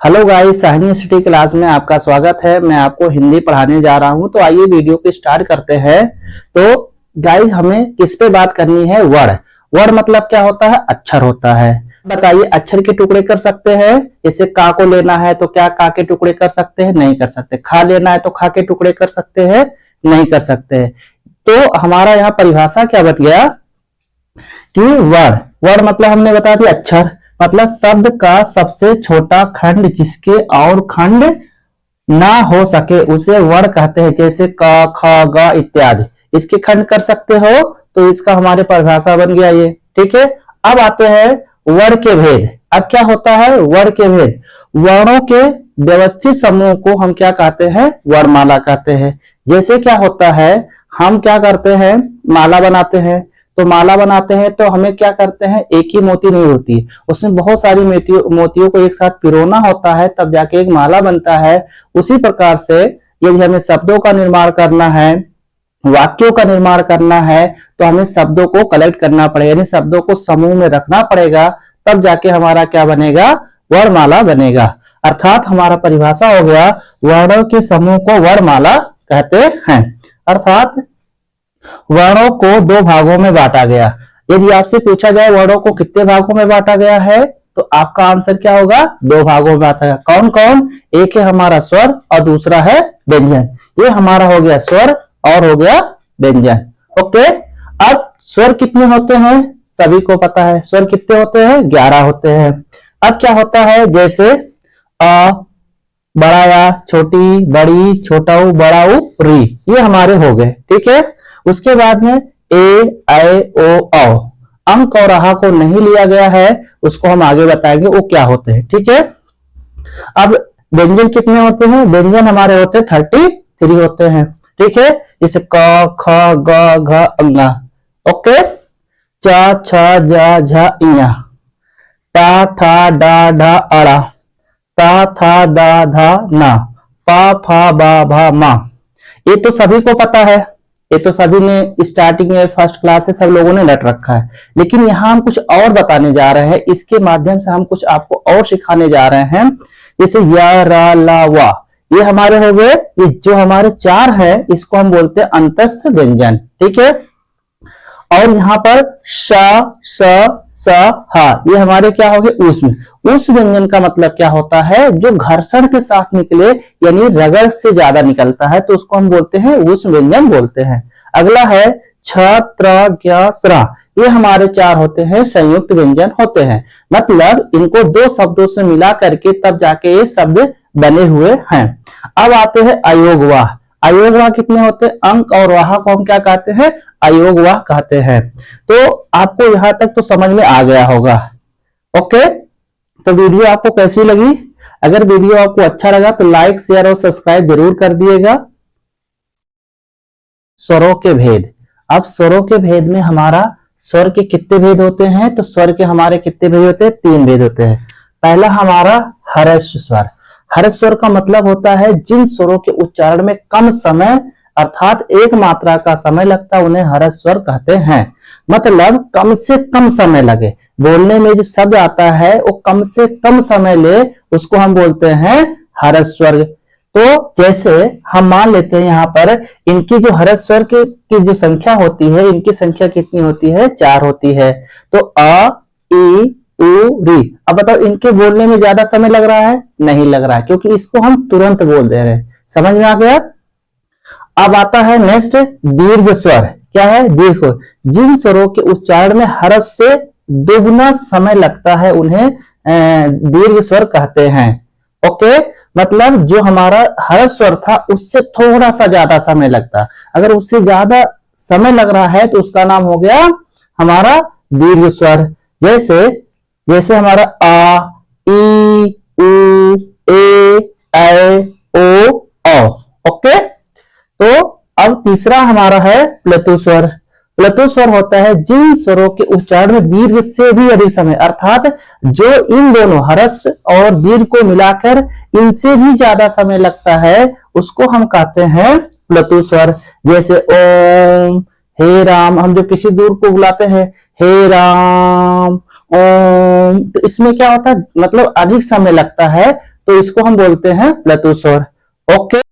Hello guys, Sahni city class में आपका स्वागत है। मैं आपको हिंदी पढ़ाने जा रहा हूं। तो आइए वीडियो को स्टार्ट करते हैं। तो गाइस, हमें किस पे बात करनी है? वर्ड। वर्ड मतलब क्या होता है? अक्षर होता है। बताइए, अक्षर के टुकड़े कर सकते हैं? जैसे का को लेना है तो क्या का के टुकड़े कर सकते हैं? नहीं कर सकते। खा लेना है तो खा के टुकड़े कर सकते हैं? नहीं कर सकते। तो हमारा यहाँ परिभाषा क्या बन गया कि वर्ड। वर्ड मतलब हमने बता दिया अक्षर, मतलब शब्द का सबसे छोटा खंड जिसके और खंड ना हो सके उसे वर्ण कहते हैं। जैसे क ख ग इत्यादि इसके खंड कर सकते हो तो इसका हमारे परिभाषा बन गया ये। ठीक है, अब आते हैं वर्ण के भेद। अब क्या होता है वर्ण के भेद? वर्णों के व्यवस्थित समूह को हम क्या कहते हैं? वर्णमाला कहते हैं। जैसे क्या होता है, हम क्या करते हैं? माला बनाते हैं। तो माला बनाते हैं तो हमें क्या करते हैं? एक ही मोती नहीं होती, उसमें बहुत सारी मोतियों को एक साथ पिरोना होता है, तब जाके एक माला बनता है। उसी प्रकार से यदि हमें शब्दों का निर्माण करना है, वाक्यों का निर्माण करना है, तो हमें शब्दों को कलेक्ट करना पड़ेगा, यानी शब्दों को समूह में रखना पड़ेगा, तब जाके हमारा क्या बनेगा? वर्णमाला बनेगा। अर्थात हमारा परिभाषा हो गया, वर्णों के समूह को वर्णमाला कहते हैं। अर्थात वर्णों को दो भागों में बांटा गया। यदि आपसे पूछा जाए वर्णों को कितने भागों में बांटा गया है, तो आपका आंसर क्या होगा? दो भागों में बांटा गया। कौन कौन? एक है हमारा स्वर और दूसरा है व्यंजन। ये हमारा हो गया स्वर और हो गया व्यंजन। ओके, अब स्वर कितने होते हैं? सभी को पता है स्वर कितने होते हैं? 11 होते हैं। अब क्या होता है? जैसे अ, बड़ा या, छोटी, बड़ी, छोटा उ, बड़ा उ, री, ये हमारे हो गए। ठीक है, उसके बाद में ए, ऐ, ओ, औ। अंक और आहा को नहीं लिया गया है, उसको हम आगे बताएंगे वो क्या होते हैं। ठीक है, अब व्यंजन कितने होते हैं? व्यंजन हमारे होते हैं 33 होते हैं। ठीक है, जैसे क, ख, ग, घ, अंगा। ओके, च, छ, ज, झ, इया, टा, ठा, डा, ढा, अड़ा, ता, था, दा, धा, ना, पा, फा, बा, भा, मा। ये तो सभी को पता है, ये तो सभी ने स्टार्टिंग में फर्स्ट क्लास से सब लोगों ने रट रखा है। लेकिन यहाँ हम कुछ और बताने जा रहे हैं, इसके माध्यम से हम कुछ आपको और सिखाने जा रहे हैं। जैसे या, रा, ला, वा, ये हमारे हो गए। ये जो हमारे चार है इसको हम बोलते हैं अंतस्थ व्यंजन। ठीक है, और यहाँ पर श, स, स, हा, ये हमारे क्या हो गए? ऊष्म। ऊष्म व्यंजन का मतलब क्या होता है? जो घर्षण के साथ निकले, यानी रगड़ से ज्यादा निकलता है, तो उसको हम बोलते हैं ऊष्म व्यंजन बोलते हैं। अगला है छ, त्र, ज्ञ, स्रा, ये हमारे चार होते हैं संयुक्त व्यंजन होते हैं। मतलब इनको दो शब्दों से मिला करके तब जाके ये शब्द बने हुए हैं। अब आते हैं अयोगवाह। अयोगवाह कितने होते हैं? अंक और वाह को हम क्या कहते हैं? अयोगवाह कहते हैं। तो आपको यहां तक तो समझ में आ गया होगा। ओके, तो वीडियो आपको कैसी लगी? अगर वीडियो आपको अच्छा लगा तो लाइक, शेयर और सब्सक्राइब जरूर कर दिएगा। स्वरों के भेद। अब स्वरों के भेद में हमारा स्वर के कितने भेद होते हैं? तो स्वर के हमारे कितने भेद होते हैं? 3 भेद होते हैं। पहला हमारा ह्रस्व स्वर। ह्रस्व स्वर का मतलब होता है जिन स्वरों के उच्चारण में कम समय अर्थात एक मात्रा का समय लगता है, उन्हें ह्रस्व स्वर कहते हैं। मतलब कम से कम समय लगे बोलने में, जो शब्द आता है वो कम से कम समय ले, उसको हम बोलते हैं ह्रस्व स्वर। तो जैसे हम मान लेते हैं यहाँ पर इनकी जो ह्रस्व स्वर की जो संख्या होती है, इनकी संख्या कितनी होती है? 4 होती है। तो अ, ई, उ, री। अब बताओ इनके बोलने में ज्यादा समय लग रहा है? नहीं लग रहा है, क्योंकि इसको हम तुरंत बोल दे रहे हैं। समझ में आ गया? अब आता है नेक्स्ट दीर्घ स्वर। क्या है? दीर्घ। जिन स्वरों के उच्चारण में ह्रस्व से दोगुना समय लगता है उन्हें दीर्घ स्वर कहते हैं। ओके, मतलब जो हमारा ह्रस्व स्वर था उससे थोड़ा सा ज्यादा समय लगता, अगर उससे ज्यादा समय लग रहा है तो उसका नाम हो गया हमारा दीर्घ स्वर। जैसे जैसे हमारा आ, ई, उ, ए, ऐ, ओ, औ। ओके, तो अब तीसरा हमारा है प्लतु स्वर। प्लतु स्वर होता है जिन स्वरों के उच्चारण में दीर्घ से भी अधिक समय, अर्थात जो इन दोनों ह्रस्व और दीर्घ को मिलाकर इनसे भी ज्यादा समय लगता है, उसको हम कहते हैं प्लतु स्वर। जैसे ओम, हे राम, हम जो किसी दूर को बुलाते हैं हे राम ओम, तो इसमें क्या होता है? मतलब अधिक समय लगता है, तो इसको हम बोलते हैं प्लेथु स्वर। ओके।